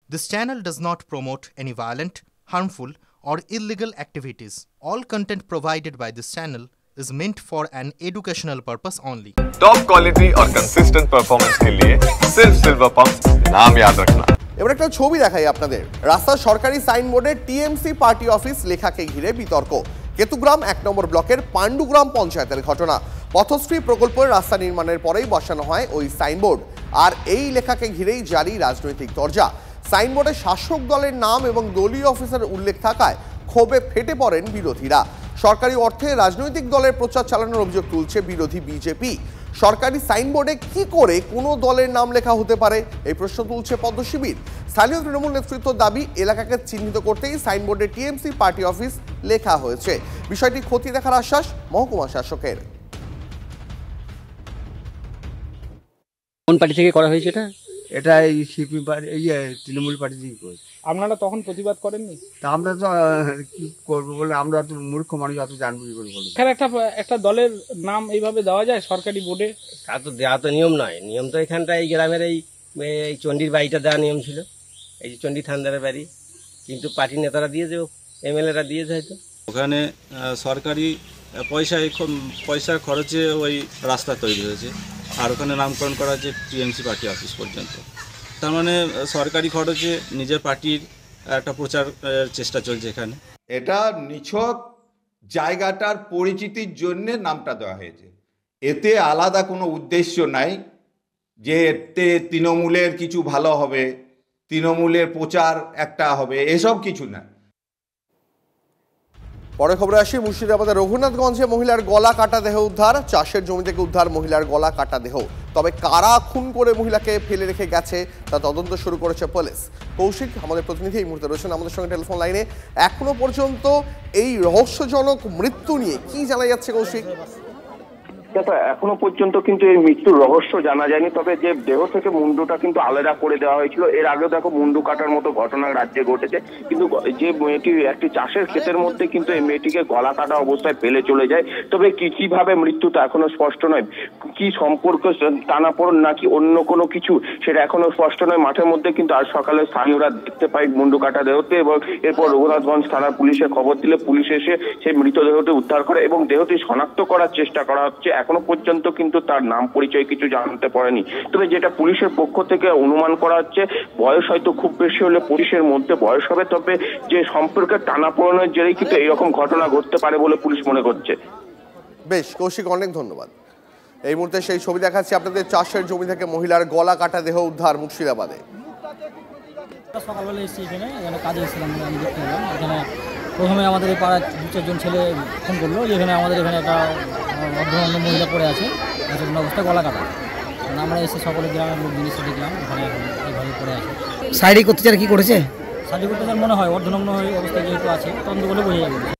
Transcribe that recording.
This channel does not promote any violent, harmful, or illegal activities. All content provided by this channel is meant for an educational purpose only. Top quality और consistent performance के लिए सिर्फ silver pump नाम याद रखना। এবার একটা ছবি দেখাই আপনাদের। রাস্তার সরকারি সাইনবোর্ডে টিএমসি পার্টি অফিস লেখাকে ঘিরে বিতর্ক। কেতুগ্রাম ১ নম্বর ব্লকের পাণ্ডুগ্রাম পঞ্চায়েতের ঘটনা। পথশ্রী প্রকল্পের রাস্তা নির্মাণের পরেই বসানো হয় ওই সাইনবোর্ড, আর এই লেখাকে ঘিরেই জারি রাজনৈতিক তরজা। সাইনবোর্ডে শাসক দলের নাম এবং দলীয় অফিসার উল্লেখ থাকায় ক্ষোভে ফেটে পড়েন বিরোধীরা। সরকারি অর্থে রাজনৈতিক দলের প্রচার চালানোর অভিযোগ তুলছে বিরোধী বিজেপি। সরকারি সাইনবোর্ডে কি করে কোনো দলের নাম লেখা হতে পারে, এই প্রশ্ন তুলছে পদ্ম শিবির। স্থানীয় তৃণমূল নেতৃত্বের দাবি, এলাকাকে চিহ্নিত করতেই সাইনবোর্ডে টিএমসি পার্টি অফিস লেখা হয়েছে। বিষয়টি খতিয়ে দেখার আশ্বাস মহকুমা শাসকের। কোন পার্টি থেকে করা হয়েছে এটা? এটা এই সিপি পার্টি, এই তৃণমূল পার্টি থেকে করেছে। আপনারা তখন প্রতিবাদ করেননি? তা আমরা তো কি করবো বলে, আমরা তো মূর্খ মানুষ, অত জানবো কি করে বলবো। এখানে একটা দলের নাম এইভাবে দেওয়া যায় সরকারি বোর্ডে? তা তো দেওয়া তো নিয়ম নয়। নিয়ম তো এখানটা এই গ্রামের এই চণ্ডীর বাড়িটা দেওয়া নিয়ম ছিল, এই যে চণ্ডী থানদারের বাড়ি, কিন্তু পার্টি নেতারা দিয়েছে, এমএলএরা দিয়েছে হয়তো। ওখানে সরকারি পয়সা খরচে ওই রাস্তা তৈরি হয়েছে, আর ওখানে নামকরণ করা হয়েছে টিএমসি পার্টি অফিস পর্যন্ত। তার মানে সরকারি খরচে নিজের পার্টির একটা প্রচার চেষ্টা চলছে এখানে। এটা নিছক জায়গাটার পরিচিতির জন্যে নামটা দেওয়া হয়েছে, এতে আলাদা কোনো উদ্দেশ্য নাই যে এতে তৃণমূলের কিছু ভালো হবে, তৃণমূলের প্রচার একটা হবে, এসব কিছু না। পরে খবরে আসি, মুর্শিদাবাদের রঘুনাথগঞ্জে মহিলার গলা কাটা দেহ উদ্ধার। চাষের জমি থেকে উদ্ধার মহিলার গলা কাটা দেহ, তবে কারা খুন করে মহিলাকে ফেলে রেখে গেছে তা তদন্ত শুরু করেছে পুলিশ। কৌশিক, আমাদের প্রতিনিধি এই মুহূর্তে রয়েছেন আমাদের সঙ্গে টেলিফোন লাইনে। এখনো পর্যন্ত এই রহস্যজনক মৃত্যু নিয়ে কি জানা যাচ্ছে কৌশিক? দেখো, এখনো পর্যন্ত কিন্তু এই মৃত্যুর রহস্য জানা যায়নি, তবে যে দেহ থেকে মুন্ডুটা কিন্তু আলাদা করে দেওয়া হয়েছিল। এর আগেও দেখো মুন্ডু কাটার মতো ঘটনা রাজ্যে ঘটেছে, কিন্তু যে মেয়েটি একটি চাষের ক্ষেতের মধ্যে কিন্তু এই মেয়েটিকে গলা কাটা অবস্থায় ফেলে চলে যায়। তবে কিভাবে মৃত্যু তা এখনো স্পষ্ট নয়। কি সম্পর্ক, টানাপোড়েন নাকি অন্য কোনো কিছু, সেটা এখনো স্পষ্ট নয়। মাঠের মধ্যে কিন্তু আজ সকালে স্থানীয়রা দেখতে পায় মুন্ডু কাটা দেহটি, এবং এরপর রঘুনাথগঞ্জ থানার পুলিশে খবর দিলে পুলিশ এসে সেই মৃতদেহটি উদ্ধার করে এবং দেহটি শনাক্ত করার চেষ্টা করা হচ্ছে। এখনো পর্যন্ত কিন্তু তার নাম পরিচয় কিছু জানতে পারেনি, তবে যেটা পুলিশের পক্ষ থেকে অনুমান করা হচ্ছে, বয়স হয়তো খুব বেশি হলে পুলিশের মধ্যে বয়স হবে, তবে যে সম্পর্কের টানাপোড়েনের জেরেই কিন্তু এরকম ঘটনা ঘটতে পারে বলে পুলিশ মনে করছে। বেশ কৌশিক, অনেক ধন্যবাদ। এই মুহূর্তে সেই ছবি দেখাচ্ছি আপনাদের। চাষের জমি থেকে মহিলার গলা কাটা দেহ উদ্ধার মুর্শিদাবাদে। সকালবেলা এসেছি এখানে কাজে এসেছিলাম, আমি দেখতে পেলাম এখানে প্রথমে আমাদের এই পাড়ার 2-4 জন ছেলে ফোন করলো যে এখানে আমাদের এখানে একটা অর্ধনগ্ন মহিলা পড়ে আছে, অবস্থায় গলা কাটা। আমরা এসে সকলে গ্রামের লোক জিনিস দেখলাম এখানে এইভাবে পড়ে আছে। শারীরিক অত্যাচার কি করেছে? শারীরিক অত্যাচার মনে হয় অর্ধনগ্ন অবস্থায় যেহেতু আছে, তদন্ত করে বোঝা যাবে।